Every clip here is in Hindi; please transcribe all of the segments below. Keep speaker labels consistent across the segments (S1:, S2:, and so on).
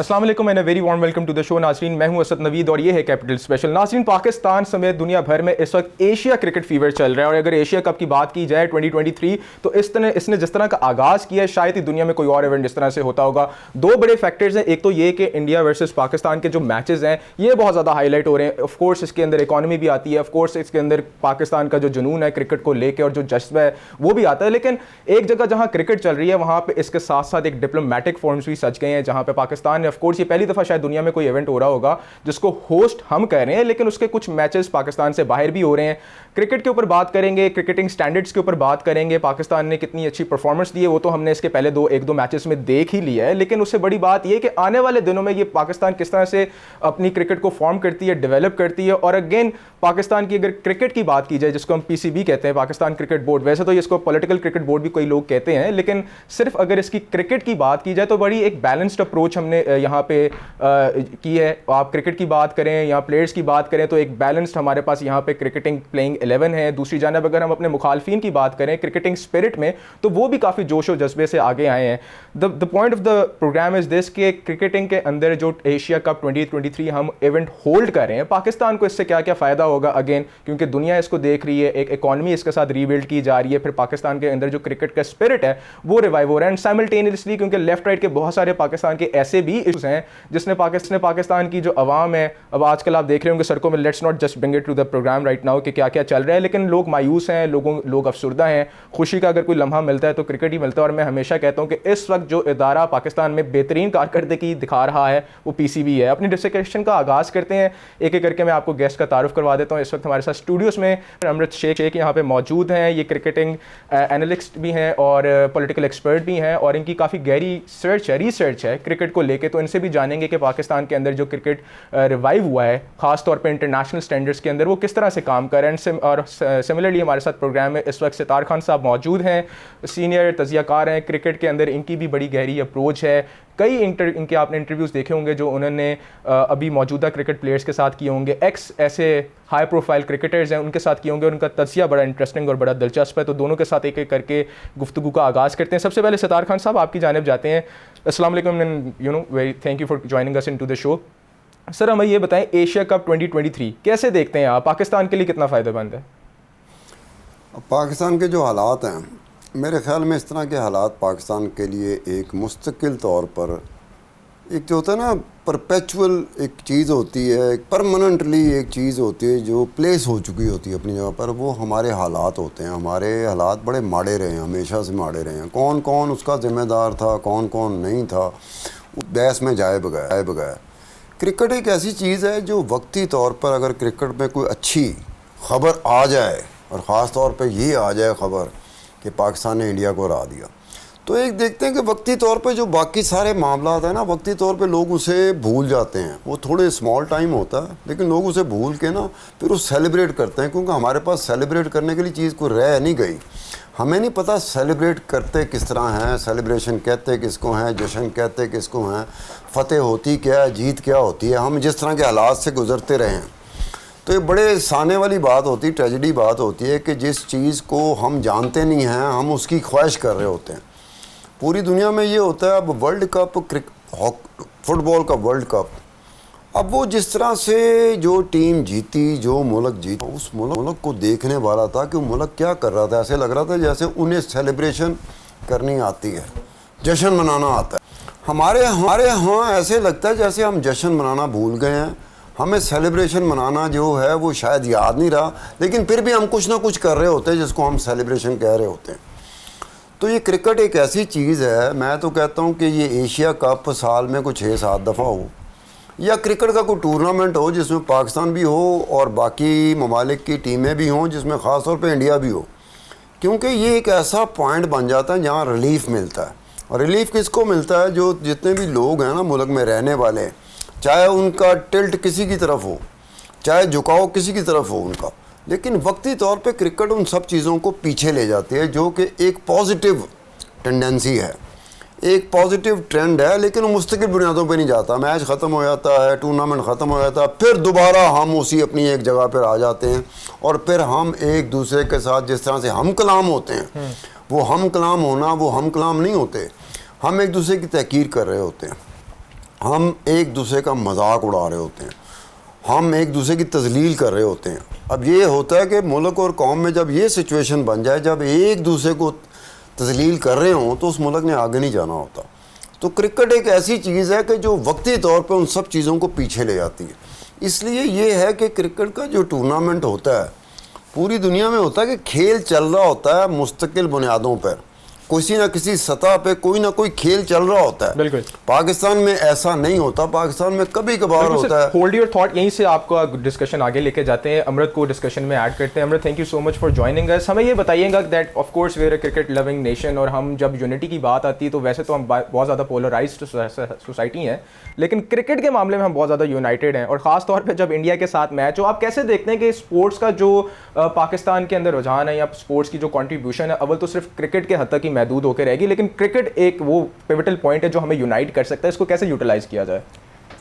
S1: अस्सलाम वालेकुम and a very warm welcome to the show. नाज़रीन, मैं हूं असद नवीद और ये है कैपिटल स्पेशल। नाज़रीन, पाकिस्तान समेत दुनिया भर में इस वक्त एशिया क्रिकेट फीवर चल रहा है और अगर एशिया कप की बात की जाए 2023 तो इसने जिस तरह का आगाज़ किया है शायद ही दुनिया में कोई और इवेंट इस तरह से होता होगा। दो बड़े फैक्टर्स हैं, एक तो ये कि इंडिया वर्सेस पाकिस्तान के जो मैचेस हैं ये बहुत ज़्यादा हाईलाइट हो रहे हैं। ऑफकोर्स इसके अंदर इकॉनमी भी आती है, ऑफकोर्स इसके अंदर पाकिस्तान का जो जुनून है क्रिकेट को लेकर और जो जज्बा है वो भी आता है, लेकिन एक जगह जहाँ क्रिकेट चल रही है वहाँ पर इसके साथ साथ एक डिप्लोमेटिक फॉर्म्स भी सज गए हैं जहाँ पे पाकिस्तान ने ऑफकोर्स ये पहली दफ़ा शायद दुनिया में कोई इवेंट हो रहा होगा जिसको होस्ट हम कह रहे हैं, लेकिन उसके कुछ मैचेस पाकिस्तान से बाहर भी हो रहे हैं। क्रिकेट के ऊपर बात करेंगे, क्रिकेटिंग स्टैंडर्ड्स के ऊपर बात करेंगे, पाकिस्तान ने कितनी अच्छी परफॉर्मेंस दी है वो तो हमने इसके पहले एक दो मैचेस में देख ही लिया है, लेकिन उससे बड़ी बात यह कि आने वाले दिनों में ये पाकिस्तान किस तरह से अपनी क्रिकेट को फॉर्म करती है, डेवलप करती है। और अगेन पाकिस्तान की अगर क्रिकेट की बात की जाए जिसको हम पीसीबी कहते हैं, पाकिस्तान क्रिकेट बोर्ड, वैसे तो इसको पॉलिटिकल क्रिकेट बोर्ड भी कोई लोग कहते हैं, लेकिन सिर्फ अगर इसकी क्रिकेट की बात की जाए तो बड़ी एक बैलेंस्ड अप्रोच हमने यहाँ पे की है। आप क्रिकेट की बात करें या प्लेयर्स की बात करें तो एक बैलेंस्ड हमारे पास यहाँ पे क्रिकेटिंग प्लेइंग 11 है। दूसरी जानब अगर हम अपने मुखालफिन की बात करें क्रिकेटिंग स्पिरिट में तो वो भी काफ़ी जोश और जज्बे से आगे आए हैं। The point of the programme is this कि क्रिकेटिंग के अंदर जो एशिया कप 2023 हम इवेंट होल्ड कर रहे हैं, पाकिस्तान को इससे क्या क्या फ़ायदा होगा अगेन, क्योंकि दुनिया इसको देख रही है, एक इकॉनमी इसके साथ रीबिल्ड की जा रही है, फिर पाकिस्तान के अंदर जो क्रिकेट का स्पिरिट है वो रिवाइव हो रहा है। एंड साइमल्टेनियसली क्योंकि लेफ्ट राइट के बहुत सारे पाकिस्तान के ऐसे भी इशूज़ हैं जिसने पाकिस्तान की जो अवाम है, अब आजकल आप देख रहे होंगे सड़कों में, let's not just bring it to the programme right now कि क्या क्या चल रहा है, लेकिन लोग मायूस हैं, लोग अफसुर्दा हैं। खुशी का अगर कोई लम्हा मिलता है तो क्रिकेट ही मिलता है। और मैं हमेशा कहता हूँ कि इस वक्त जो इदारा पाकिस्तान में बेहतरीन कारकर्दगी दिखा रहा है वो पीसीबी है। अपनी डिस्कशन का आगाज़ करते हैं, एक एक करके मैं आपको गेस्ट का तारुफ करवा देता हूँ। इस वक्त हमारे साथ स्टूडियोज़ में अमृत शेख यहाँ पे मौजूद हैं। ये क्रिकेटिंग एनालिस्ट भी हैं और पॉलिटिकल एक्सपर्ट भी हैं और इनकी काफ़ी गहरी रिसर्च है क्रिकेट को लेके, तो इनसे भी जानेंगे कि पाकिस्तान के अंदर जो क्रिकेट रिवाइव हुआ है ख़ास तौर पे इंटरनेशनल स्टैंडर्ड्स के अंदर वो किस तरह से काम कर रहे हैं। और सिमिलरली हमारे साथ प्रोग्राम में इस वक्त सितार खान साहब मौजूद हैं, सीनियर तजियाकार हैं क्रिकेट के अंदर, इनकी भी बड़ी गहरी अप्रोच है। कई इनके आपने इंटरव्यूज़ देखे होंगे जो उन्होंने अभी मौजूदा क्रिकेट प्लेयर्स के साथ किए होंगे, एक्स ऐसे हाई प्रोफाइल क्रिकेटर्स हैं उनके साथ किए होंगे, उनका तजिया बड़ा इंटरेस्टिंग और बड़ा दिलचस्प है। तो दोनों के साथ एक एक करके गुफ्तगू का आगाज़ करते हैं। सबसे पहले सितार खान साहब आपकी जानिब जाते हैं। अस्सलाम वालेकुम and very thank you for joining us into the show. Sir हमें ये बताएं, एशिया कप 2023 कैसे देखते हैं आप, पाकिस्तान के लिए कितना फ़ायदेमंद है?
S2: पाकिस्तान के जो हालात हैं, मेरे ख़्याल में इस तरह के हालात पाकिस्तान के लिए एक मुस्तकिल तौर पर एक जो होता है ना परपेचुअल एक चीज़ होती है, एक परमानेंटली एक चीज़ होती है जो प्लेस हो चुकी होती है अपनी जगह पर, वो हमारे हालात होते हैं। हमारे हालात बड़े माड़े रहे हैं, हमेशा से माड़े रहे हैं। कौन कौन उसका ज़िम्मेदार था, कौन कौन नहीं था, बहस में जाए बगैर क्रिकेट एक ऐसी चीज़ है जो वक्ती तौर पर अगर क्रिकेट में कोई अच्छी ख़बर आ जाए और ख़ास तौर पर ये आ जाए ख़बर कि पाकिस्तान ने इंडिया को हरा दिया, तो एक देखते हैं कि वक्ती तौर पे जो बाकी सारे मामला है ना, वक्ती तौर पे लोग उसे भूल जाते हैं। वो थोड़े स्मॉल टाइम होता है लेकिन लोग उसे भूल के ना फिर वो सेलिब्रेट करते हैं, क्योंकि हमारे पास सेलिब्रेट करने के लिए चीज़ कोई रह नहीं गई। हमें नहीं पता सेलिब्रेट करते किस तरह हैं, सेलिब्रेशन कहते किसको हैं, जश्न कहते किसको हैं, फ़तेह होती क्या है, जीत क्या होती है। हम जिस तरह के हालात से गुजरते रहे हैं तो ये बड़े साने वाली बात होती, ट्रेजेडी बात होती है कि जिस चीज़ को हम जानते नहीं हैं हम उसकी ख्वाहिश कर रहे होते हैं। पूरी दुनिया में ये होता है। अब वर्ल्ड कप, फुटबॉल का वर्ल्ड कप, अब वो जिस तरह से जो टीम जीती, जो मुल्क जीता, उस मुल्क को देखने वाला था कि वो मुल्क क्या कर रहा था। ऐसे लग रहा था जैसे उन्हें सेलिब्रेशन करनी आती है, जश्न मनाना आता है। हमारे यहाँ ऐसे लगता है जैसे हम जश्न मनाना भूल गए हैं। हमें सेलिब्रेशन मनाना जो है वो शायद याद नहीं रहा, लेकिन फिर भी हम कुछ ना कुछ कर रहे होते हैं जिसको हम सेलिब्रेशन कह रहे होते हैं। तो ये क्रिकेट एक ऐसी चीज़ है, मैं तो कहता हूँ कि ये एशिया कप साल में कुछ 6-7 दफ़ा हो, या क्रिकेट का कोई टूर्नामेंट हो जिसमें पाकिस्तान भी हो और बाकी ममालिक की टीमें भी हों, जिसमें ख़ास तौर पे इंडिया भी हो, क्योंकि ये एक ऐसा पॉइंट बन जाता है जहाँ रिलीफ मिलता है। और रिलीफ किसको मिलता है? जो जितने भी लोग हैं ना मुल्क में रहने वाले, चाहे उनका टिल्ट किसी की तरफ हो, चाहे झुकाव किसी की तरफ हो उनका, लेकिन वक्ती तौर पे क्रिकेट उन सब चीज़ों को पीछे ले जाती है, जो कि एक पॉजिटिव टेंडेंसी है, एक पॉजिटिव ट्रेंड है, लेकिन वो मुस्तकिल बुनियादों पे नहीं जाता। मैच ख़त्म हो जाता है, टूर्नामेंट ख़त्म हो जाता है, फिर दोबारा हम उसी अपनी एक जगह पर आ जाते हैं और फिर हम एक दूसरे के साथ जिस तरह से हम कलाम होते हैं, वो हम कलाम होना, वो हम कलाम नहीं होते, हम एक दूसरे की तहकीर कर रहे होते हैं। हम एक दूसरे का मजाक उड़ा रहे होते हैं, हम एक दूसरे की तजलील कर रहे होते हैं। अब ये होता है कि मुल्क और कौम में जब ये सिचुएशन बन जाए, जब एक दूसरे को तजलील कर रहे हों, तो उस मुल्क ने आगे नहीं जाना होता। तो क्रिकेट एक ऐसी चीज़ है कि जो वक्ती तौर पर उन सब चीज़ों को पीछे ले जाती है। इसलिए ये है कि क्रिकेट का जो टूर्नामेंट होता है पूरी दुनिया में होता है कि खेल चल रहा होता है मुस्तकिल बुनियादों पर, किसी ना किसी सतह पे कोई ना कोई खेल चल रहा होता है।
S1: बिल्कुल।
S2: पाकिस्तान में ऐसा नहीं होता, पाकिस्तान में कभी कभार होता है।
S1: होल्ड योर थॉट, यहीं से आपका डिस्कशन आगे लेके जाते हैं, अमृत को डिस्कशन में ऐड करते हैं। Amrit, thank you so much for joining us. हमें ये बताइएगा that of course we are a cricket loving nation, और हम जब यूनिटी की बात आती है तो वैसे तो हम बहुत ज़्यादा पोलराइज्ड सोसाइटी हैं, लेकिन क्रिकेट के मामले में हम बहुत ज़्यादा यूनाइटेड हैं। और ख़ास तौर पर जब इंडिया के साथ मैच हो, आप कैसे देखते हैं कि स्पोर्ट्स का जो पाकिस्तान के अंदर रुझान है या स्पोर्ट्स की जो कॉन्ट्रीब्यूशन है, अव्वल तो सिर्फ क्रिकेट के हद तक ही महदूद होकर रहेगी, लेकिन क्रिकेट एक वो पिवटल पॉइंट है जो हमें यूनाइट कर सकता है। इसको कैसे यूटिलाइज किया जाए?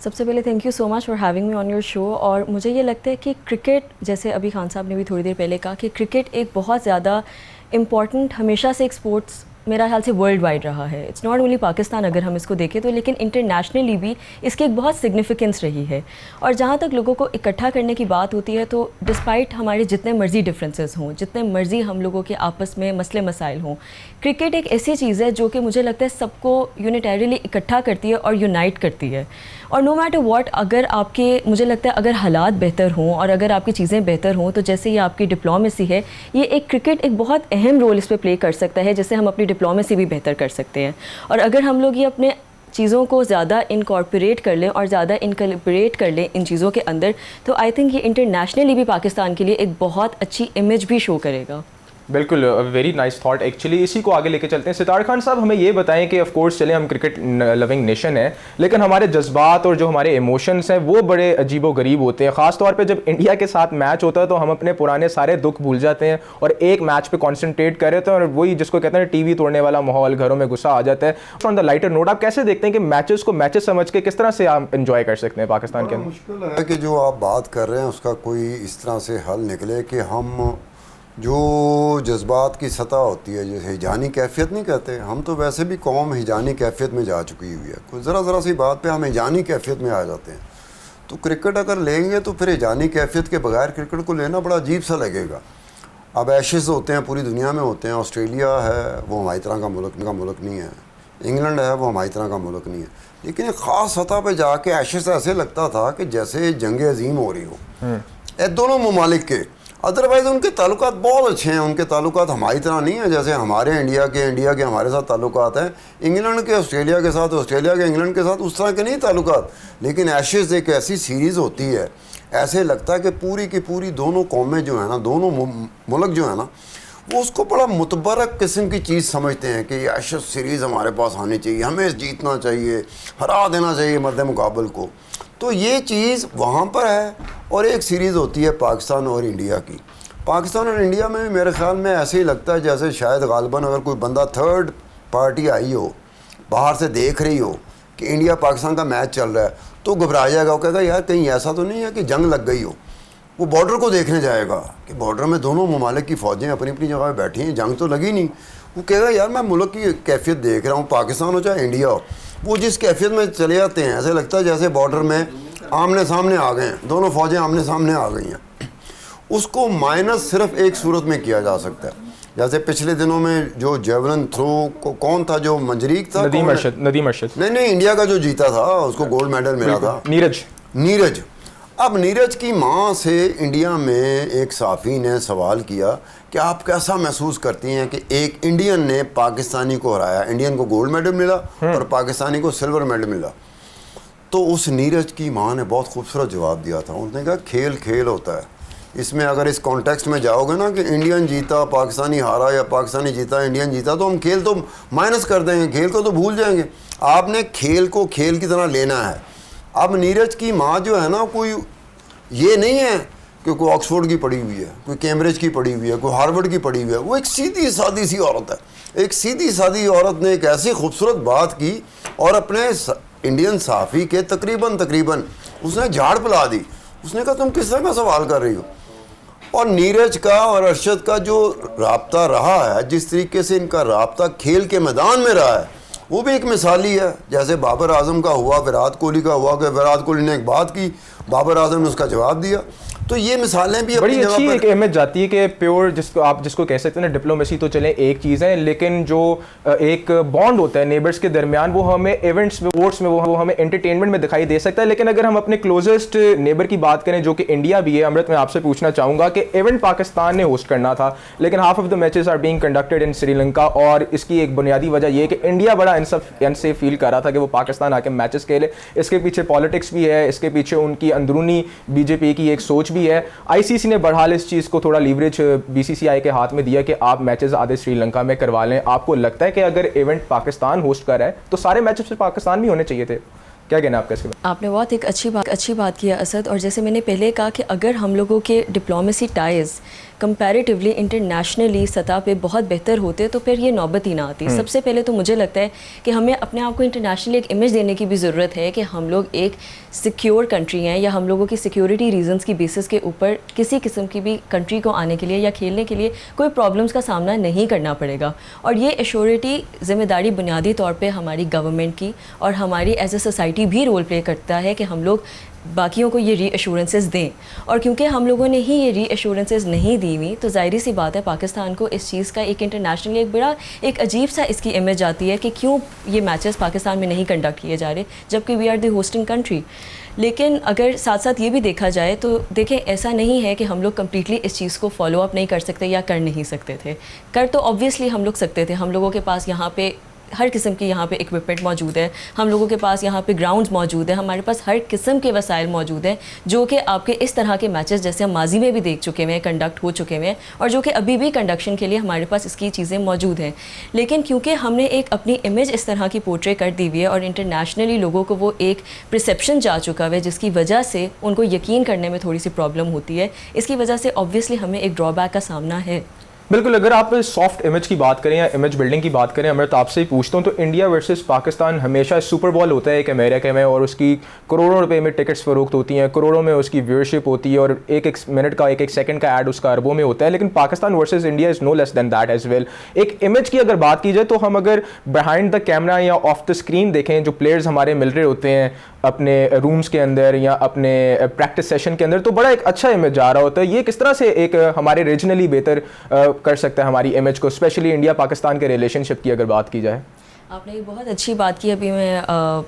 S3: सबसे पहले thank you so much for having me on your show. और मुझे ये लगता है कि क्रिकेट, जैसे अभी खान साहब ने भी थोड़ी देर पहले कहा कि क्रिकेट एक बहुत ज़्यादा इम्पॉर्टेंट हमेशा से एक स्पोर्ट्स मेरा ख्याल से वर्ल्ड वाइड रहा है। इट्स नॉट ओनली पाकिस्तान अगर हम इसको देखें तो, लेकिन इंटरनेशनली भी इसकी एक बहुत सिग्निफिकेंस रही है। और जहाँ तक लोगों को इकट्ठा करने की बात होती है तो डिस्पाइट हमारे जितने मर्जी डिफरेंसेस हों, जितने मर्जी हम लोगों के आपस में मसले मसाइल हों, क्रिकेट एक ऐसी चीज़ है जो कि मुझे लगता है सबको यूनिटैरिली इकट्ठा करती है और यूनाइट करती है। और नो मैटर व्हाट, अगर आपके, मुझे लगता है अगर हालात बेहतर हों और अगर आपकी चीज़ें बेहतर हों, तो जैसे ये आपकी डिप्लोमेसी है, ये एक क्रिकेट एक बहुत अहम रोल इस पर प्ले कर सकता है, जैसे हम अपनी डिप्लोमेसी भी बेहतर कर सकते हैं। और अगर हम लोग ये अपने चीज़ों को ज़्यादा इनकॉर्पोरेट कर लें और ज़्यादा इनकलबरेट कर लें इन चीज़ों के अंदर, तो आई थिंक ये इंटरनेशनली भी पाकिस्तान के लिए एक बहुत अच्छी इमेज भी शो करेगा।
S1: बिल्कुल, वेरी नाइस थॉट। एक्चुअली इसी को आगे लेके चलते हैं। सितार खान साहब, हमें ये बताएं कि ऑफ कोर्स चले हम क्रिकेट लविंग नेशन है, लेकिन हमारे जज्बात और जो हमारे इमोशंस हैं वो बड़े अजीबो गरीब होते हैं। ख़ास तौर पे जब इंडिया के साथ मैच होता है तो हम अपने पुराने सारे दुख भूल जाते हैं और एक मैच पे कॉन्सेंट्रेट कर रहे थे, और वही जिसको कहते हैं टीवी तोड़ने वाला माहौल, घरों में गुस्सा आ जाता है। ऑन द लाइटर नोट, आप कैसे देखते हैं कि मैचेस को मैचेस समझ के किस तरह से आप एंजॉय कर सकते हैं पाकिस्तान के अंदर?
S2: मुश्किल है कि जो आप बात कर रहे हैं उसका कोई इस तरह से हल निकले कि हम जो जज्बात की सतह होती है, जैसे हिजानी कैफियत नहीं कहते, हम तो वैसे भी कौम हिजानी कैफियत में जा चुकी हुई है। कोई ज़रा सी बात पे हम हिजानी कैफियत में आ जाते हैं। तो क्रिकेट अगर लेंगे तो फिर हिजानी कैफियत के बगैर क्रिकेट को लेना बड़ा अजीब सा लगेगा। अब एशेज़ होते हैं, पूरी दुनिया में होते हैं। ऑस्ट्रेलिया है, वो हमारी तरह का मुल्क नहीं है। इंग्लैंड है, वो हमारी तरह का मुल्क नहीं है। लेकिन एक ख़ास सतह पर जाके एशेज़ ऐसे लगता था कि जैसे जंग अजीम हो रही हो दोनों ममालिक के। अदरवाइज़ उनके ताल्लुकात बहुत अच्छे हैं। उनके ताल्लुकात हमारी तरह नहीं है, जैसे हमारे इंडिया के हमारे साथ ताल्लुकात हैं, इंग्लैंड के ऑस्ट्रेलिया के साथ, ऑस्ट्रेलिया के इंग्लैंड के साथ उस तरह के नहीं ताल्लुकात। लेकिन एशेज़ एक ऐसी सीरीज़ होती है, ऐसे लगता है कि पूरी की पूरी दोनों कौमें जो है ना, दोनों मुल्क जो है ना, वो उसको बड़ा मुतबरक किस्म की चीज़ समझते हैं कि एशेज़ सीरीज़ हमारे पास आनी चाहिए, हमें जीतना चाहिए, हरा देना चाहिए मर्द मुकाबल को। तो ये चीज़ वहाँ पर है। और एक सीरीज़ होती है पाकिस्तान और इंडिया की। पाकिस्तान और इंडिया में भी मेरे ख़्याल में ऐसे ही लगता है जैसे शायद गालिबन अगर कोई बंदा थर्ड पार्टी आई हो, बाहर से देख रही हो कि इंडिया पाकिस्तान का मैच चल रहा है, तो घबरा जाएगा। वो कहेगा यार कहीं ऐसा तो नहीं है कि जंग लग गई हो। वो बॉर्डर को देखने जाएगा कि बॉर्डर में दोनों ममालिक की फ़ौजें अपनी अपनी जगह बैठी हैं, जंग तो लगी नहीं। वो कहेगा यार मैं मुल्क की कैफियत देख रहा हूँ, पाकिस्तान हो चाहे इंडिया हो। वो जिस कैफियत में चले जाते हैं, ऐसे लगता है जैसे बॉर्डर में आमने सामने आ गए हैं, दोनों फ़ौजें आमने सामने आ गई हैं। उसको माइनस सिर्फ एक सूरत में किया जा सकता है, जैसे पिछले दिनों में जो जेवलिन थ्रो को कौन था जो मंजरीक था,
S1: नदीम अरशद।
S2: नहीं इंडिया का जो जीता था, उसको गोल्ड मेडल मिला था, नीरज। अब नीरज की माँ से इंडिया में एक साफ़ी ने सवाल किया कि आप कैसा महसूस करती हैं कि एक इंडियन ने पाकिस्तानी को हराया, इंडियन को गोल्ड मेडल मिला और पाकिस्तानी को सिल्वर मेडल मिला। तो उस नीरज की माँ ने बहुत खूबसूरत जवाब दिया था। उन्होंने कहा खेल खेल होता है। इसमें अगर इस कॉन्टेक्स्ट में जाओगे ना कि इंडियन जीता पाकिस्तानी हारा या पाकिस्तानी जीता इंडियन जीता, तो हम खेल तो माइनस कर देंगे, खेल को तो भूल जाएंगे। आपने खेल को खेल की तरह लेना है। अब नीरज की माँ जो है ना, कोई ये नहीं है कि कोई ऑक्सफोर्ड की पढ़ी हुई है, कोई कैम्ब्रिज की पढ़ी हुई है, कोई हार्वर्ड की पढ़ी हुई है। वो एक सीधी सादी सी औरत है। एक सीधी सादी औरत ने एक ऐसी खूबसूरत बात की और अपने इंडियन साफ़ी के तकरीबन उसने झाड़ पिला दी। उसने कहा तुम किस तरह का सवाल कर रही हो। और नीरज का और अरशद का जो राब्ता रहा है, जिस तरीके से इनका राब्ता खेल के मैदान में रहा है, वो भी एक मिसाली है। जैसे बाबर आजम का हुआ, विराट कोहली का हुआ कि विराट कोहली ने एक बात की, बाबर आजम ने उसका जवाब दिया। तो ये मिसालें भी
S1: बड़ी
S2: अपनी
S1: अच्छी
S2: जगह
S1: एक इमेज जाती है कि प्योर जिसको कह सकते हैं ना, डिप्लोमेसी तो चले एक चीज़ है, लेकिन जो एक बॉन्ड होता है नेबर्स के दरमियान वो हमें इवेंट्स स्पोर्ट्स में वो हमें एंटरटेनमेंट में दिखाई दे सकता है। लेकिन अगर हम अपने क्लोजेस्ट नेबर की बात करें जो कि इंडिया भी है, अमृत मैं आपसे पूछना चाहूँगा कि इवेंट पाकिस्तान ने होस्ट करना था, लेकिन half of the matches are being conducted in Sri, और इसकी एक बुनियादी वजह यह है कि इंडिया बड़ा अनसेफ फील कर रहा था कि वो पाकिस्तान आके मैचेस खेले। इसके पीछे पॉलिटिक्स भी है, इसके पीछे उनकी अंदरूनी बीजेपी की एक सोच भी है। आईसीसी ने बहरहाल इस चीज़ को थोड़ा लीवरेज बीसीसीआई के हाथ में दिया कि आप मैचेस आधे श्रीलंका में करवा लें। आपको लगता है कि अगर इवेंट पाकिस्तान होस्ट कर रहा है तो सारे मैचेस पाकिस्तान में होने चाहिए थे? क्या कहना है आपका इसके बारे में?
S3: आपने बहुत एक अच्छी बात की है असद, और जैसे मैंने पहले कहा कि अगर हम लोगों के डिप्लोमेसी टाइज़ कंपैरेटिवली इंटरनेशनली सतह पे बहुत बेहतर होते तो फिर ये नौबत ही ना आती। सबसे पहले तो मुझे लगता है कि हमें अपने आप को इंटरनेशनली एक इमेज देने की भी ज़रूरत है कि हम लोग एक सिक्योर कंट्री हैं, या हम लोगों की सिक्योरिटी रीजंस की बेसिस के ऊपर किसी किस्म की भी कंट्री को आने के लिए या खेलने के लिए कोई प्रॉब्लम्स का सामना नहीं करना पड़ेगा। और ये एश्योरिटी ज़िम्मेदारी बुनियादी तौर पर हमारी गवर्नमेंट की और हमारी एज ए सोसाइटी भी रोल प्ले करता है कि हम लोग बाकियों को ये रीअश्योरेंसेस दें। और क्योंकि हम लोगों ने ही ये रीअश्योरेंसेस नहीं दी हुई, तो ज़ाहिर सी बात है पाकिस्तान को इस चीज़ का एक इंटरनेशनली एक अजीब सा इसकी इमेज आती है कि क्यों ये मैचेस पाकिस्तान में नहीं कंडक्ट किए जा रहे, जबकि we are the hosting country. लेकिन अगर साथ साथ ये भी देखा जाए तो देखें, ऐसा नहीं है कि हम लोग कम्प्लीटली इस चीज़ को फॉलो अप नहीं कर सकते या कर नहीं सकते थे। कर तो ऑब्वियसली हम लोग सकते थे। हम लोगों के पास यहाँ पे हर किस्म की यहाँ पे इक्विपमेंट मौजूद है, हम लोगों के पास यहाँ पे ग्राउंड्स मौजूद है, हमारे पास हर किस्म के वसाइल मौजूद हैं जो कि आपके इस तरह के मैचेस जैसे हम माजी में भी देख चुके हैं, कंडक्ट हो चुके हैं, और जो कि अभी भी कंडक्शन के लिए हमारे पास इसकी चीज़ें मौजूद हैं। लेकिन क्योंकि हमने एक अपनी इमेज इस तरह की पोर्ट्रे कर दी हुई है और इंटरनेशनली लोगों को वो एक परसेप्शन जा चुका है, जिसकी वजह से उनको यकीन करने में थोड़ी सी प्रॉब्लम होती है। इसकी वजह से ऑब्वियसली हमें एक ड्रॉबैक का सामना है।
S1: बिल्कुल। अगर आप सॉफ्ट इमेज की बात करें या इमेज बिल्डिंग की बात करें, अमृत आपसे ही पूछता हूँ, तो इंडिया वर्सेस पाकिस्तान हमेशा सुपर बॉल होता है एक अमेरिका में, और उसकी करोड़ों रुपए में टिकट्स फरोख्त होती हैं, करोड़ों में उसकी व्यूअरशिप होती है, और एक एक मिनट का एक सेकंड का ऐड उसका अरबों में होता है। लेकिन Pakistan versus India is no less than that as well. एक इमेज की अगर बात की जाए तो हम अगर बिहाइंड द कैमरा या ऑफ द स्क्रीन देखें, जो प्लेयर्स हमारे मिल रहे होते हैं अपने रूम्स के अंदर या अपने प्रैक्टिस सेशन के अंदर, तो बड़ा एक अच्छा इमेज जा रहा होता है। ये किस तरह से एक हमारे रीजनली बेहतर कर सकता है हमारी इमेज को, स्पेशली इंडिया पाकिस्तान के रिलेशनशिप की अगर बात की जाए?
S3: आपने एक बहुत अच्छी बात की। अभी मैं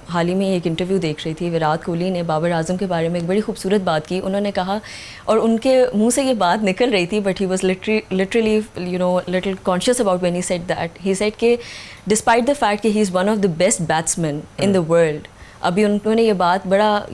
S3: हाल ही में एक इंटरव्यू देख रही थी, विराट कोहली ने बाबर आजम के बारे में एक बड़ी खूबसूरत बात की। उन्होंने कहा, और उनके मुंह से ये बात निकल रही थी, but he was literally little conscious about when he said that. He said कि डिस्पाइट द फैक्ट कि he is one of the best batsman in the world, अभी उन्होंने ये बात बड़ा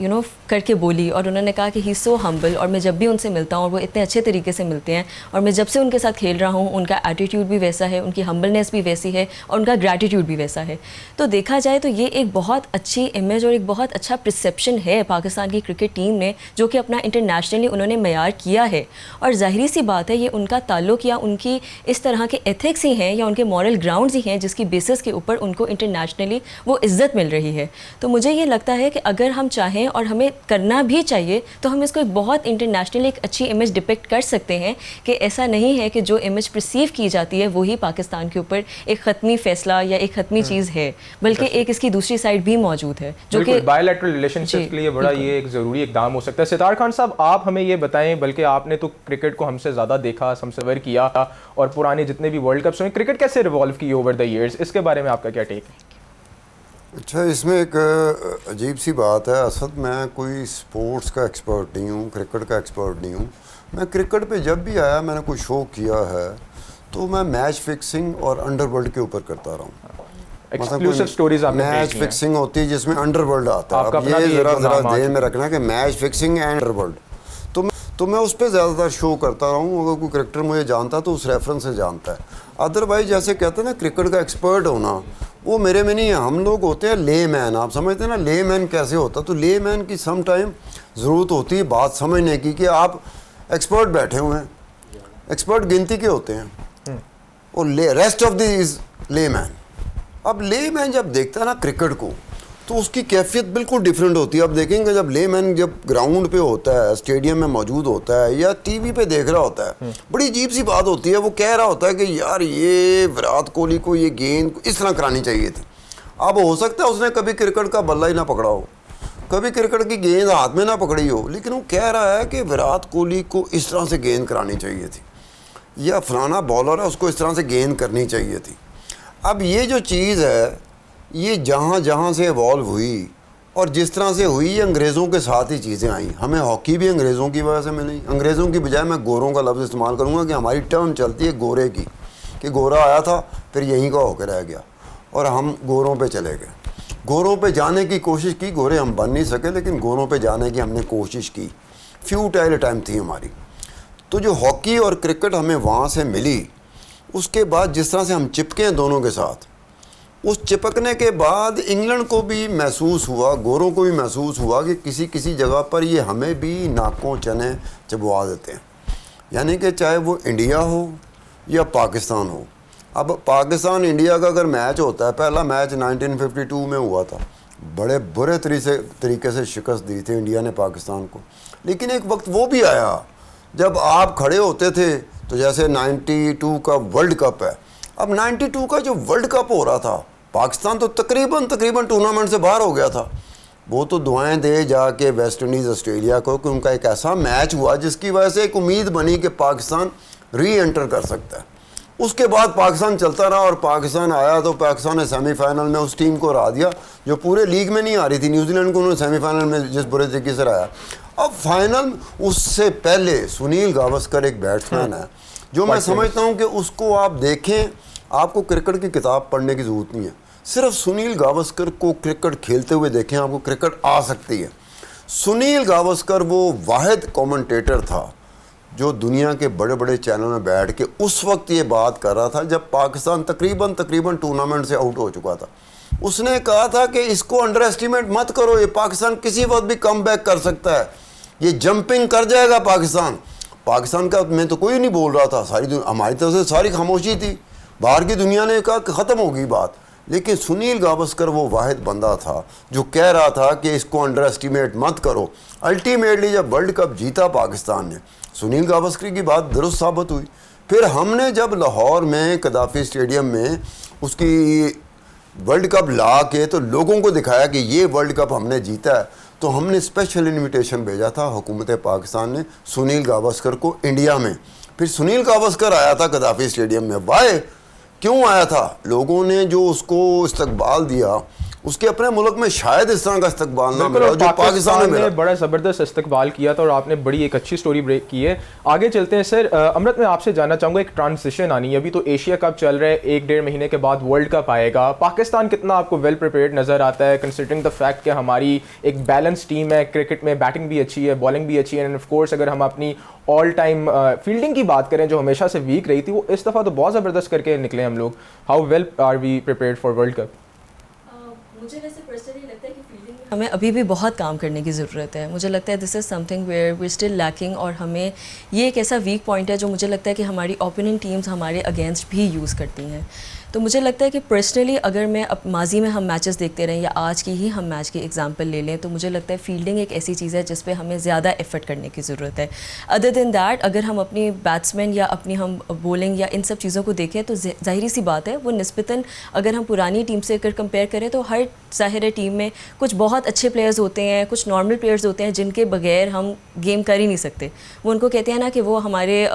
S3: करके बोली, और उन्होंने कहा कि ही सो हम्बल, और मैं जब भी उनसे मिलता हूँ और वो इतने अच्छे तरीके से मिलते हैं, और मैं जब से उनके साथ खेल रहा हूँ उनका एटीट्यूड भी वैसा है, उनकी हम्बलनेस भी वैसी है, और उनका ग्रैटिट्यूड भी वैसा है। तो देखा जाए तो ये एक बहुत अच्छी इमेज और एक बहुत अच्छा परसेप्शन है पाकिस्तान की क्रिकेट टीम ने, जो कि अपना इंटरनेशनली उन्होंने मेयार किया है। और ज़ाहिरी सी बात है ये उनका ताल्लुक या उनकी इस तरह के एथिक्स ही हैं या उनके मॉरल ग्राउंड्स ही हैं जिसकी बेसिस के ऊपर उनको इंटरनेशनली वो इज़्ज़त मिल रही है। तो मुझे ये लगता है कि अगर हम चाहें और हमें करना भी चाहिए तो हम इसको एक बहुत इंटरनेशनली एक अच्छी इमेज डिपिक्ट कर सकते हैं कि ऐसा नहीं है कि जो इमेज परसीव की जाती है वही पाकिस्तान के ऊपर एक ख़त्मी फैसला या एक ख़त्मी चीज़ है, बल्कि एक इसकी दूसरी साइड भी मौजूद है जो कि
S1: बायलैटरल रिलेशनशिप के लिए बड़ा ये एक ज़रूरी इकदाम हो सकता है। सितार खान साहब, आप हमें ये बताएं, बल्कि आपने तो क्रिकेट को हमसे ज़्यादा देखा, हमसे कवर किया, और पुराने जितने भी वर्ल्ड कप्स हुए, क्रिकेट कैसे रिवॉल्व की ओवर द ईयर्स, इसके बारे में आपका क्या टेक है?
S2: अच्छा, इसमें एक अजीब सी बात है असद, मैं कोई स्पोर्ट्स का एक्सपर्ट नहीं हूँ, क्रिकेट का एक्सपर्ट नहीं हूँ। मैं क्रिकेट पे जब भी आया, मैंने कोई शो किया है तो मैं मैच फिक्सिंग और अंडरवर्ल्ड के ऊपर करता रहा हूँ।
S1: एक्सक्लूसिव स्टोरीज आपने
S2: मैच फिक्सिंग होती है जिसमें अंडरवर्ल्ड आता है। अब ये ज़रा ध्यान में रखना कि मैच फिक्सिंग एंड अंडरवर्ल्ड, तो मैं उस पर ज़्यादातर शो करता रहा हूँ। अगर कोई क्रिकेटर मुझे जानता है तो उस रेफरेंस से जानता है। अदरवाइज जैसे कहते हैं ना क्रिकेट का एक्सपर्ट होना, वो मेरे में नहीं है। हम लोग होते हैं ले मैन, आप समझते हैं ना ले मैन कैसे होता। तो ले मैन की सम टाइम ज़रूरत होती है बात समझने की कि आप एक्सपर्ट बैठे हुए हैं, एक्सपर्ट गिनती के होते हैं और रेस्ट ऑफ द इज़ ले मैन। अब ले मैन जब देखता है ना क्रिकेट को तो उसकी कैफियत बिल्कुल डिफरेंट होती है। अब देखेंगे जब ले मैन जब ग्राउंड पे होता है, स्टेडियम में मौजूद होता है या टीवी पे देख रहा होता है, बड़ी अजीब सी बात होती है। वो कह रहा होता है कि यार ये विराट कोहली को ये गेंद इस तरह करानी चाहिए थी, अब हो सकता है उसने कभी क्रिकेट का बल्ला ही ना पकड़ा हो, कभी क्रिकेट की गेंद हाथ में ना पकड़ी हो, लेकिन वो कह रहा है कि विराट कोहली को इस तरह से गेंद करानी चाहिए थी, या फलाना बॉलर है उसको इस तरह से गेंद करनी चाहिए थी। अब ये जो चीज़ है ये जहाँ जहाँ से इवॉल्व हुई और जिस तरह से हुई, ये अंग्रेज़ों के साथ ही चीज़ें आई। हमें हॉकी भी अंग्रेज़ों की वजह से मिली। अंग्रेज़ों की बजाय मैं गोरों का लफ्ज़ इस्तेमाल करूँगा कि हमारी टर्म चलती है गोरे की, कि गोरा आया था फिर यहीं का होकर रह गया और हम गोरों पे चले गए। गोरों पे जाने की कोशिश की, गोरे हम बन नहीं सके, लेकिन गोरों पे जाने की हमने कोशिश की, फ्यूटाइल अटैम्प्ट थी हमारी। तो जो हॉकी और क्रिकेट हमें वहाँ से मिली, उसके बाद जिस तरह से हम चिपके हैं दोनों के साथ, उस चिपकने के बाद इंग्लैंड को भी महसूस हुआ, गोरों को भी महसूस हुआ कि किसी किसी जगह पर ये हमें भी नाकों चने चबवा देते हैं। यानी कि चाहे वो इंडिया हो या पाकिस्तान हो। अब पाकिस्तान इंडिया का अगर मैच होता है, पहला मैच 1952 में हुआ था, बड़े बुरे तरीके से शिकस्त दी थी इंडिया ने पाकिस्तान को। लेकिन एक वक्त वो भी आया जब आप खड़े होते थे, तो जैसे 92 का वर्ल्ड कप है, अब 92 का जो वर्ल्ड कप हो रहा था, पाकिस्तान तो तकरीबन टूर्नामेंट से बाहर हो गया था। वो तो दुआएं दे जाके वेस्ट इंडीज़ ऑस्ट्रेलिया को कि उनका एक ऐसा मैच हुआ जिसकी वजह से एक उम्मीद बनी कि पाकिस्तान री एंटर कर सकता है। उसके बाद पाकिस्तान चलता रहा और पाकिस्तान आया तो पाकिस्तान ने सेमीफाइनल में उस टीम को हरा दिया जो पूरे लीग में नहीं आ रही थी। न्यूजीलैंड को उन्होंने सेमीफाइनल में जिस बुरे तरीके से हराया। अब फाइनल, उससे पहले सुनील गावस्कर एक बैट्समैन है जो मैं समझता हूँ कि उसको आप देखें, आपको क्रिकेट की किताब पढ़ने की ज़रूरत नहीं है, सिर्फ सुनील गावस्कर को क्रिकेट खेलते हुए देखें, आपको क्रिकेट आ सकती है। सुनील गावस्कर वो वाहिद कमेंटेटर था जो दुनिया के बड़े बड़े चैनल में बैठ के उस वक्त ये बात कर रहा था जब पाकिस्तान तकरीबन टूर्नामेंट से आउट हो चुका था। उसने कहा था कि इसको अंडर एस्टिमेट मत करो, ये पाकिस्तान किसी वक्त भी कम बैक कर सकता है, ये जंपिंग कर जाएगा पाकिस्तान का। मैं तो कोई नहीं बोल रहा था, सारी हमारी तरफ से सारी खामोशी थी, बाहर की दुनिया ने कहा कि ख़त्म होगी बात। लेकिन सुनील गावस्कर वो वाहिद बंदा था जो कह रहा था कि इसको अंडर एस्टिमेट मत करो। अल्टीमेटली जब वर्ल्ड कप जीता पाकिस्तान ने, सुनील गावस्कर की बात दुरुस्त साबित हुई। फिर हमने जब लाहौर में कदाफी स्टेडियम में उसकी वर्ल्ड कप ला के तो लोगों को दिखाया कि ये वर्ल्ड कप हमने जीता है, तो हमने स्पेशल इन्विटेशन भेजा था हुकूमत पाकिस्तान ने सुनील गावस्कर को इंडिया में। फिर सुनील गावस्कर आया था कदाफी स्टेडियम में। वाई क्यों आया था? लोगों ने जो उसको इस्तकबाल दिया, उसके अपने मुल्क में शायद इस तरह का इस्तकबाल ना मिला जो पाकिस्तान में
S1: बड़ा ज़बरदस्त इस्तकबाल किया था। और आपने बड़ी एक अच्छी स्टोरी ब्रेक की है। आगे चलते हैं सर। अमृत, मैं आपसे जानना चाहूँगा, एक ट्रांजिशन आनी है, अभी तो एशिया कप चल रहा है, 1-1.5 महीने के बाद वर्ल्ड कप आएगा। पाकिस्तान कितना आपको वेल प्रिपेयर्ड नज़र आता है कंसिडरिंग द फैक्ट कि हमारी एक बैलेंस टीम है, क्रिकेट में बैटिंग भी अच्छी है, बॉलिंग भी अच्छी है, एंड ऑफ कोर्स अगर हम अपनी ऑल टाइम फील्डिंग की बात करें जो हमेशा से वीक रही थी, वो इस दफ़ा तो बहुत ज़बरदस्त करके निकले हम लोग। How well are we prepared for World Cup?
S3: मुझे वैसे पर्सनली लगता है कि फील्डिंग में हमें अभी भी बहुत काम करने की ज़रूरत है। मुझे लगता है this is something where we still lacking, और हमें ये एक ऐसा वीक पॉइंट है जो मुझे लगता है कि हमारी ओपोनेंट टीम्स हमारे अगेंस्ट भी यूज़ करती हैं। तो मुझे लगता है कि पर्सनली अगर मैं अब माजी में हम मैचेस देखते रहें या आज की ही हम मैच की एग्जांपल ले लें, तो मुझे लगता है फील्डिंग एक ऐसी चीज़ है जिस पे हमें ज़्यादा एफर्ट करने की ज़रूरत है। अदर देन दैट, अगर हम अपनी बैट्समैन या अपनी हम बॉलिंग या इन सब चीज़ों को देखें तो ज़ाहिरी सी बात है वो निस्बतन अगर हम पुरानी टीम से अगर कंपेयर करें तो हर ज़ाहिर टीम में कुछ बहुत अच्छे प्लेयर्स होते हैं, कुछ नॉर्मल प्लेयर्स होते हैं जिनके बगैर हम गेम कर ही नहीं सकते। वो उनको कहते हैं ना कि वो हमारे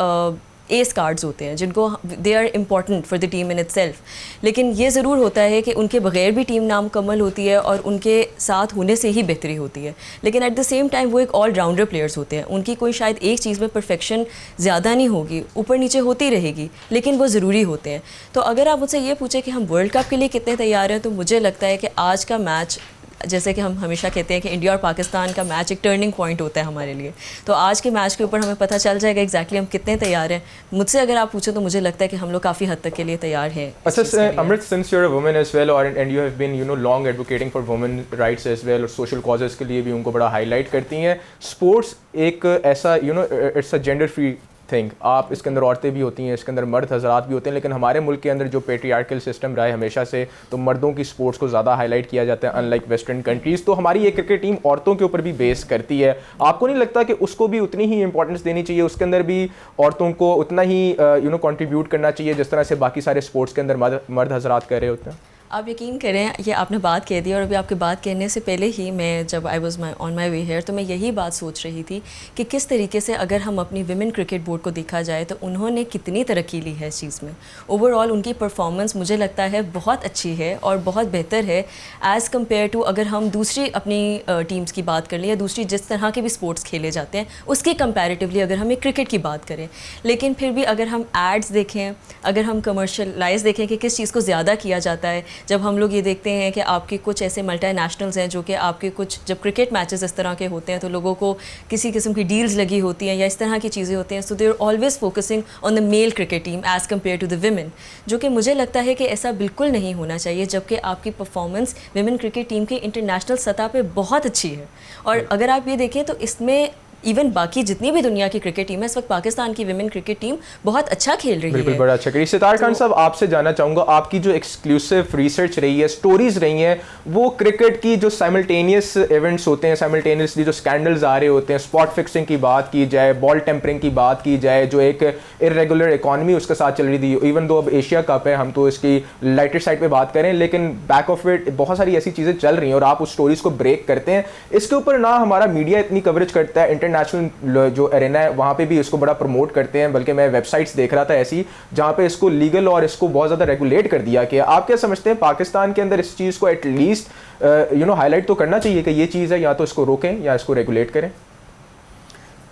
S3: एस कार्ड्स होते हैं जिनको they are important for the team in itself. लेकिन ये ज़रूर होता है कि उनके बगैर भी टीम नामुकम्मल होती है और उनके साथ होने से ही बेहतरी होती है। लेकिन एट द सेम टाइम वो एक ऑल राउंडर प्लेयर्स होते हैं, उनकी कोई शायद एक चीज़ में परफेक्शन ज़्यादा नहीं होगी, ऊपर नीचे होती रहेगी, लेकिन वो ज़रूरी होते हैं। तो अगर आप मुझसे ये पूछें कि हम वर्ल्ड कप के लिए कितने तैयार हैं, तो मुझे लगता है कि आज का मैच, जैसे कि हम हमेशा कहते हैं कि इंडिया और पाकिस्तान का मैच एक टर्निंग पॉइंट होता है हमारे लिए, तो आज के मैच के ऊपर हमें पता चल जाएगा एग्जैक्टली हम कितने तैयार हैं। मुझसे अगर आप पूछें तो मुझे लगता है कि हम लोग काफ़ी हद तक के लिए तैयार हैं।
S1: अच्छा Amrit, since you are a woman as well और and you have been long advocating for women rights as well और सोशल कॉजेज़ के लिए भी उनको बड़ा हाईलाइट करती हैं। स्पोर्ट्स एक ऐसा it's a gender free thing. आप इसके अंदर औरतें भी होती हैं, इसके अंदर मर्द हजरात भी होते हैं, लेकिन हमारे मुल्क के अंदर जो पेट्रियार्कल सिस्टम रहा है हमेशा से, तो मर्दों की स्पोर्ट्स को ज़्यादा हाईलाइट किया जाता है अनलाइक वेस्टर्न कंट्रीज़। तो हमारी ये क्रिकेट टीम औरतों के ऊपर भी बेस करती है। आपको नहीं लगता कि उसको भी उतनी ही इंपॉर्टेंस देनी चाहिए, उसके अंदर भी औरतों को उतना ही कंट्रीब्यूट करना चाहिए जिस तरह से बाकी सारे स्पोर्ट्स के अंदर मर्द हजरात कर रहे होते हैं?
S3: आप यकीन करें, ये आपने बात कह दी और अभी आपके बात कहने से पहले ही मैं जब I was on my way here तो मैं यही बात सोच रही थी कि किस तरीके से अगर हम अपनी विमेन क्रिकेट बोर्ड को देखा जाए तो उन्होंने कितनी तरक्की ली है इस चीज़ में। ओवरऑल उनकी परफॉर्मेंस मुझे लगता है बहुत अच्छी है और बहुत बेहतर है एज़ कम्पेयर टू अगर हम दूसरी अपनी टीम्स की बात कर लें या दूसरी जिस तरह के भी स्पोर्ट्स खेले जाते हैं उसकी कंपैरेटिवली अगर हम एक क्रिकेट की बात करें। लेकिन फिर भी अगर हम एड्स देखें, अगर हम कमर्शियलाइज देखें कि किस चीज़ को ज़्यादा किया जाता है, जब हम लोग ये देखते हैं कि आपके कुछ ऐसे मल्टीनेशनल्स हैं जो कि आपके कुछ जब क्रिकेट मैचेस इस तरह के होते हैं तो लोगों को किसी किस्म की डील्स लगी होती हैं या इस तरह की चीज़ें होती हैं, so they are always focusing on the male cricket team as compared to the women, जो कि मुझे लगता है कि ऐसा बिल्कुल नहीं होना चाहिए, जबकि आपकी परफॉर्मेंस विमेन क्रिकेट टीम की इंटरनेशनल सतह पे बहुत अच्छी है। और अगर आप ये देखें तो इसमें इवन बाकी जितनी भी दुनिया की क्रिकेट टीम है, इस वक्त पाकिस्तान की विमेन क्रिकेट टीम बहुत अच्छा खेल रही है।
S1: बिल्कुल, बड़ा अच्छा करिए। सितार खान साहब, आपसे जानना चाहूँगा, आपकी जो एक्सक्लूसिव रिसर्च रही है, स्टोरीज रही हैं, वो क्रिकेट की जो साइमल्टेनियस इवेंट्स होते हैं, साइमल्टेनियसली जो स्कैंडल्स आ रहे होते हैं, स्पॉट फिक्सिंग की बात की जाए, बॉल टेम्परिंग की बात की जाए, जो एक इरेगुलर इकॉनमी उसके साथ चल रही थी, इवन दो अब एशिया कप है, हम तो इसकी लाइटर साइड पर बात करें, लेकिन बैक ऑफ इट बहुत सारी ऐसी चीज़ें चल रही हैं और आप उस स्टोरीज को ब्रेक करते हैं। इसके ऊपर ना हमारा मीडिया इतनी कवरेज करता है, इंटरनेशनल जो एरेना है वहाँ पे भी इसको बड़ा प्रमोट करते हैं, बल्कि मैं वेबसाइट्स देख रहा था ऐसी जहाँ पे इसको लीगल और इसको बहुत ज़्यादा रेगुलेट कर दिया कि आप क्या समझते हैं पाकिस्तान के अंदर इस चीज़ को एटलीस्ट हाईलाइट तो करना चाहिए कि ये चीज़ है, या तो इसको रोकें या इसको रेगुलेट करें?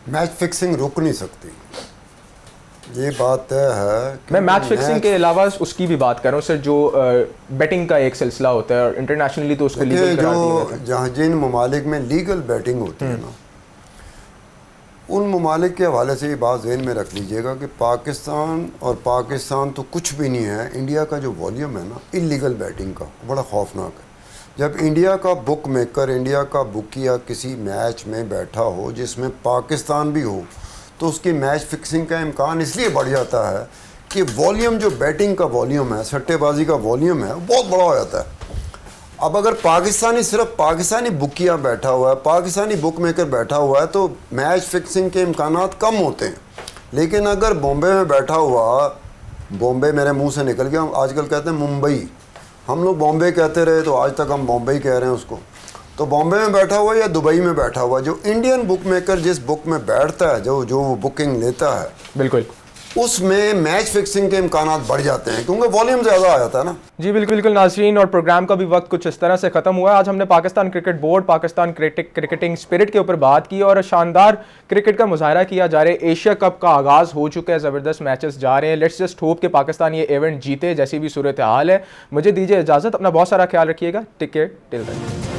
S2: मैच फिक्सिंग रुक नहीं सकती, ये बात तय है।
S1: मैं मैच फिक्सिंग के अलावा उसकी भी बात कर रहा हूँ सर, जो बेटिंग का एक सिलसिला होता है और इंटरनेशनली तो उसको लीगल करा दिया गया है।
S2: जहाँ जिन ममालिक में लीगल बैटिंग होती है ना, उन ममालिक के हवाले से ये बात ज़हन में रख लीजिएगा कि पाकिस्तान तो कुछ भी नहीं है। इंडिया का जो वॉल्यूम है ना इलीगल बैटिंग का, बड़ा खौफनाक है। जब इंडिया का बुक मेकर, इंडिया का बुकिया किसी मैच में बैठा हो जिसमें पाकिस्तान भी हो, तो उसकी मैच फिक्सिंग का इम्कान इसलिए बढ़ जाता है कि वॉल्यूम, जो बैटिंग का वॉल्यूम है, सट्टेबाजी का वॉल्यूम है, बहुत बड़ा हो जाता है। अब अगर सिर्फ पाकिस्तानी बुकिया बैठा हुआ है, पाकिस्तानी बुक मेकर बैठा हुआ है, तो मैच फिक्सिंग के इम्कानात कम होते हैं। लेकिन अगर बॉम्बे में बैठा हुआ, बॉम्बे मेरे मुंह से निकल गया, आजकल कहते हैं मुंबई, हम लोग बॉम्बे कहते रहे तो आज तक हम बॉम्बे ही कह रहे हैं उसको। तो बॉम्बे में बैठा हुआ या दुबई में बैठा हुआ, जो इंडियन बुक मेकर जिस बुक में बैठता है, जो बुकिंग लेता है,
S1: बिल्कुल
S2: उसमें मैच फिक्सिंग के इम्कानात बढ़ जाते हैं क्योंकि वॉल्यूम ज़्यादा आ जाता है ना।
S1: जी बिल्कुल नाज़रीन, और प्रोग्राम का भी वक्त कुछ इस तरह से ख़त्म हुआ है। आज हमने Pakistan cricket board, Pakistan cricketing spirit के ऊपर बात की और शानदार क्रिकेट का मुजाहरा किया जा रहा है। एशिया कप का आगाज़ हो चुका है, ज़बरदस्त मैचेस जा रहे हैं। लेट्स जस्ट होप कि पाकिस्तान ये इवेंट जीते, जैसी भी सूरत हाल है। मुझे दीजिए इजाज़त, अपना बहुत सारा ख्याल रखिएगा। Take care, till then.